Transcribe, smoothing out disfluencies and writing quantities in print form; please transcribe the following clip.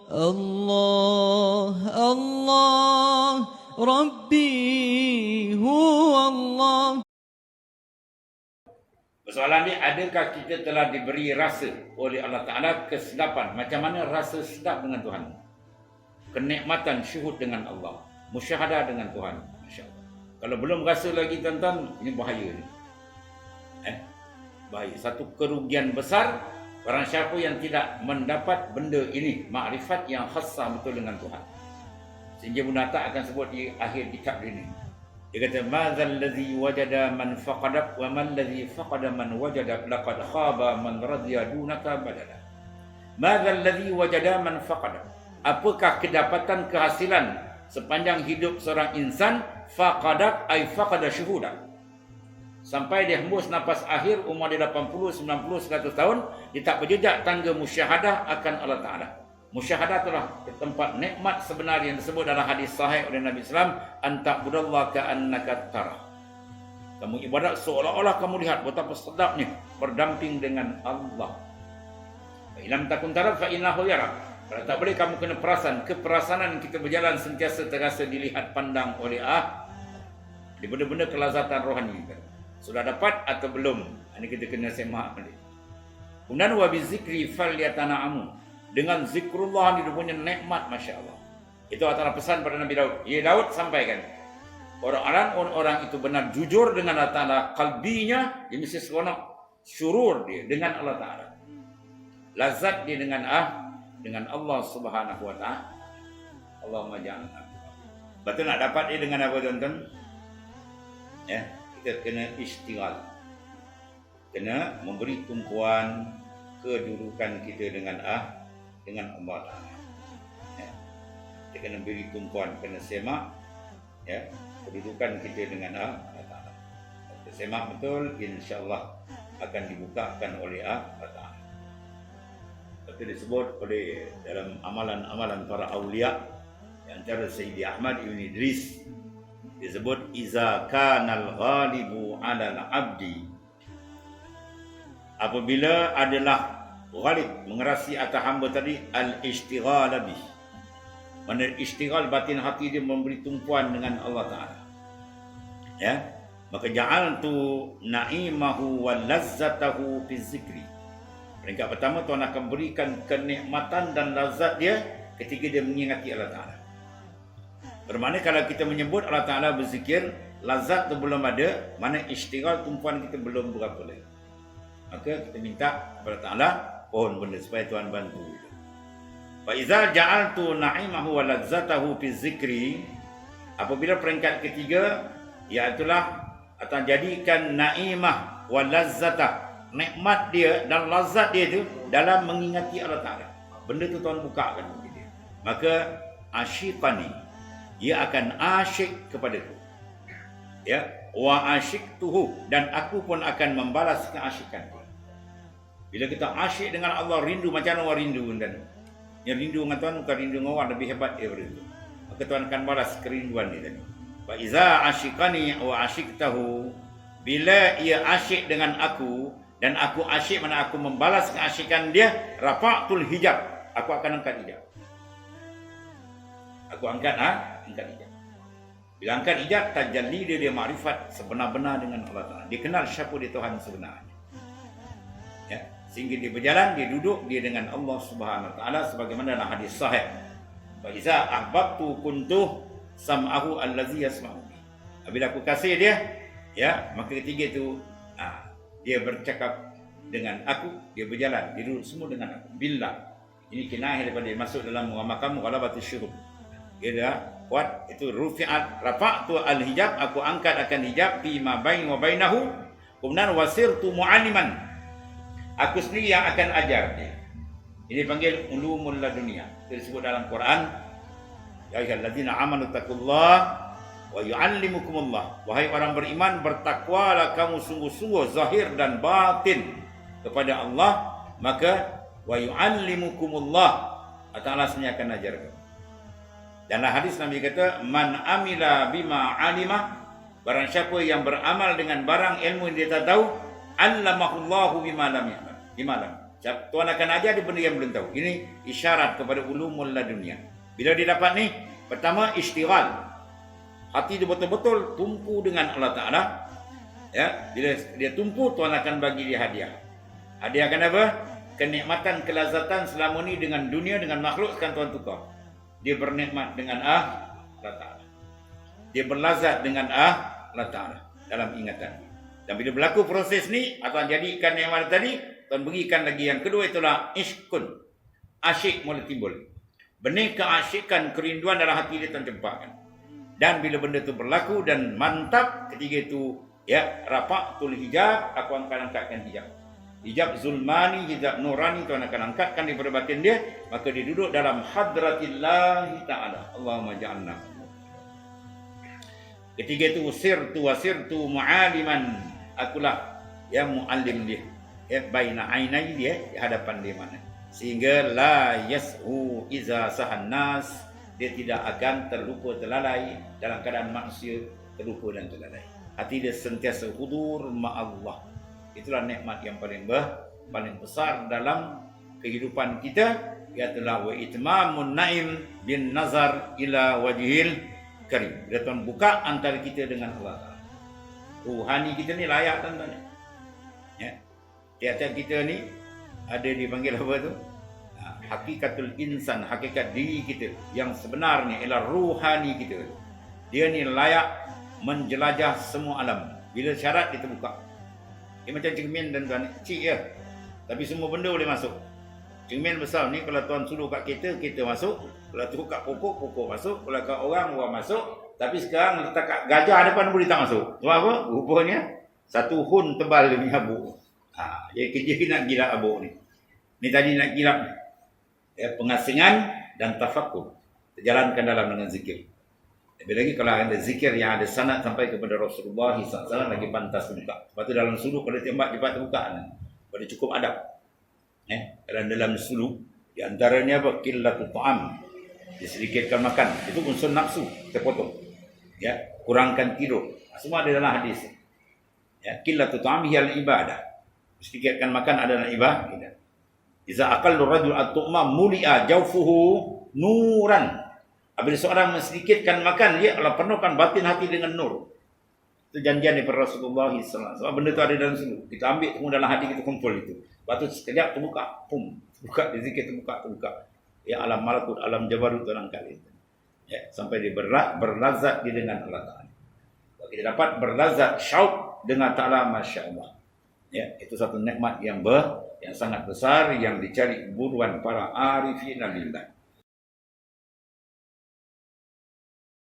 الله الله ربي هو الله. Persoalan ni, adakah kita telah diberi rasa oleh Allah Ta'ala kesedapan? Macam mana rasa sedap dengan Tuhan? Kenikmatan syuhud dengan Allah, musyahadah dengan Tuhan. Masya Allah. Kalau belum rasa lagi tuan-tuan, ini bahaya ni. Bahaya. Satu kerugian besar barang siapa yang tidak mendapat benda ini, makrifat yang khasah betul dengan Tuhan. Sehingga Bunda Tak akan sebut di akhir kitab ini. Dia kata, madzal ladzi wajada man faqada wa man ladzi faqada man wajada laqad khaba man radiya dunaka badala. Madzal ladzi wajada man faqada. Apakah kedapatan kehasilan sepanjang hidup seorang insan? Faqadat ay faqada syuhuda. Sampai dia hembus nafas akhir, umur dia 80, 90, 100 tahun, dia tak berjejak tangga musyahadah akan Allah Ta'ala. Musyahadah itulah tempat nikmat sebenar yang disebut dalam hadis sahih oleh Nabi SAW, anta'budallaha ka'annaka tarah. Kamu ibadat seolah-olah kamu lihat betapa sedapnya berdamping dengan Allah. Fa ilam takun tarah fa innahu yara. Kalau tak boleh, kamu kena perasan. Keperasanan kita berjalan sentiasa terasa dilihat pandang oleh di benda-benda kelazatan rohani. Sudah dapat atau belum? Ini kita kena semak balik. Kemudian wa bizikri falyatana'amu. Dengan zikrullah ni dia punya nikmat, Masya Allah. Itu antara pesan pada Nabi Daud. Ya Daud, sampaikan. Orang-orang itu benar jujur dengan Allah Ta'ala. Kalbinya, dia mesti seronok. Syurur dia dengan Allah Ta'ala. Lazat dia dengan Allah Subhanahu Wa Ta'ala. Allahumma ja'alna. Betul nak dapat dia dengan apa, tuan-tuan? Ya, kita kena istighal. Kena memberi tumpuan kedudukan kita dengan Allah Ta'ala. Ya. Kita kena beri tumpuan, kena semak ya, kedudukan kita dengan Allah Ta'ala. Kita semak betul, insya-Allah akan dibukakan oleh Allah Ta'ala. Itu disebut oleh dalam amalan-amalan para awliya, yang antara Sayyidi Ahmad Ibn Idris disebut iza kanal ghalibu 'alal 'abdi, apabila adalah ghalib mengerasi atas hamba tadi al-ishtighal bih. Mana ishtighal batin hati dia memberi tumpuan dengan Allah Ta'ala. Ya, maka ja'altu na'imahu wa lazzatahu fi zikri. Peringkat pertama, Tuhan akan berikan kenikmatan dan lazat dia ketika dia mengingati Allah Ta'ala. Bermakna kalau kita menyebut Allah Ta'ala berzikir, lazat tu belum ada, mana ishtighal tumpuan kita belum berapa lagi. Maka kita minta kepada Ta'ala pohon benda supaya Tuhan bantu. Fa iza ja'altu na'imahu wa lazzatahu fi zikri, apabila peringkat ketiga, iaitulah akan jadikan na'imah wa lazzatah, nikmat dia dan lazat dia itu dalam mengingati Allah Ta'ala. Benda tu Tuhan bukakan bagi dia. Maka asyiqani, dia akan asyik kepada itu. Ya, wa asyiktuhu, dan aku pun akan membalas keasyikan dia. Bila kita asyik dengan Allah, rindu macam mana orang rindu kan? Yang rindu dengan Tuhan bukan rindu dengan orang, lebih hebat daripada itu. Maka Tuhan akan balas kerinduan dia tadi. Fa iza asyikani wa asyiktahu, bila ia asyik dengan aku dan aku asyik, mana aku membalas keasyikan dia, rafa'tul hijab, aku akan angkat hijab. Aku angkat hijab. Bila angkat hijab, tajalli dia makrifat sebenar-benar dengan Allah Ta'ala. Dia kenal siapa dia Tuhan sebenarnya. Ya, sehingga dia berjalan, dia duduk dia dengan Allah Subhanahu Wa Ta'ala sebagaimana dalam hadis sahih. Fa iza ahbabtu kuntu sam'ahu allazi yasma'u. Bila aku kasih dia, ya, maka ketiga itu dia bercakap dengan aku, dia berjalan, dia duduk semua dengan aku. Billah. Ini kinayah daripada dia masuk dalam maqam ghalabatus syuhud. Dia dah kuat, itu rufi'at rafa'tu al-hijab, aku angkat akan hijab fi ma bain wa bainahu. Kemudian wasirtu mu'alliman, aku sendiri yang akan ajar dia. Ini dipanggil ulumul ladunia. Itu disebut dalam Quran, ya ayyuhalladzina amanu taqullaha wa yu'allimukumullah. Wahai orang beriman, bertakwalah kamu sungguh-sungguh zahir dan batin kepada Allah, maka wa yu'allimukumullah, Allah Ta'ala sendiri akan ajar kamu. Dalam hadis Nabi kata, man amila bima alima, barang siapa yang beramal dengan barang ilmu yang dia tak tahu, allamahullahu bima lam ya'lam. Tuhan akan ajar dia benda yang belum tahu. Ini isyarat kepada ulumul ladunia. Bila dia dapat ni, pertama istighal. Hati dia betul-betul tumpu dengan Allah Ta'ala. Ya, bila dia tumpu, Tuhan akan bagi dia hadiah. Hadiah akan apa? Kenikmatan, kelazatan selama ni dengan dunia, dengan makhluk, sekarang Tuhan tukar. Dia bernikmat dengan Allah Ta'ala. Dia berlazat dengan Allah Ta'ala dalam ingatan. Dan bila berlaku proses ni, Tuhan jadikan nikmat tadi, Tuhan berikan lagi yang kedua, itulah iskun. Asyik mula timbul. Benih keasyikan, kerinduan dalam hati dia Tuhan cempakkan. Dan bila benda itu berlaku dan mantap, ketiga itu ya, rafatul hijab, aku akan angkatkan hijab. Hijab zulmani, hijab nurani Tuhan akan angkatkan daripada batin dia, maka dia duduk dalam hadratillahi ta'ala. Allahumma ja'alna. Ketiga itu wasirtu mu'aliman, akulah yang mu'allim dia. Ya, baina ainai dia, di hadapan dia mana. Sehingga la yas'u iza sahan nas, dia tidak akan terlupa terlalai dalam keadaan manusia terlupa dan terlalai. Hati dia sentiasa hudur ma'allah. Itulah nikmat yang paling besar dalam kehidupan kita, iaitu wa itmamun naim bin nazar ila wajhil karim. Dia Tuhan buka antara kita dengan Allah Ta'ala. Ruhani kita ni layak tuan-tuan. Ya. Tiap-tiap kita ni ada dipanggil apa tu? Hakikatul insan, hakikat diri kita yang sebenarnya ialah ruhani kita. Dia ni layak menjelajah semua alam. Bila syarat dia terbuka. Dia macam cermin dan tuan, kecil je. Tapi semua benda boleh masuk. Cermin besar ni kalau tuan suruh kat kita masuk. Kalau tu kat pokok masuk. Kalau kat orang masuk. Tapi sekarang letak kat gajah depan boleh tak masuk. Sebab apa? Rupanya satu hun tebal dia punya habuk. Dia kerja nak gilap habuk ni. Ni tadi nak gilap ni. Ya, pengasingan dan tafakur. Terjalankan dalam dengan zikir. Lebih lagi kalau ada zikir yang ada sanad sampai kepada Rasulullah SAW, lagi pantas terbuka. Sebab tu dalam suluk kalau tembak cepat terbuka. Pada cukup adab. Dalam suluk, di antaranya apa? Qillatul ta'am. Disedikitkan makan. Itu unsur nafsu. Terpotong. Ya, kurangkan tidur. Semua ada dalam hadis. Ya, qillatul ta'am hiyal ibadah. Sedikitkan makan adalah ibadah. Iza aqallu rajul at-tu'ma muli'a jawfuhu nuran. Apabila seorang sedikitkan makan, dia Allah penuhkan batin hati dengan nur. Itu janjian daripada Rasulullah SAW. Sebab benda itu ada dalam suluk. Kita ambil semua dalam hati kita, kumpul itu. Lepas tu sekejap terbuka, pum, buka di zikir, terbuka. Ya, alam malakut, alam jabarut dalam kali itu. Ya, sampai dia berlazat dia dengan Allah Ta'ala. Kalau kita dapat berlazat syauk dengan Ta'ala, Masya Allah. Ya, itu satu nikmat yang sangat besar yang dicari buruan para arifin billah.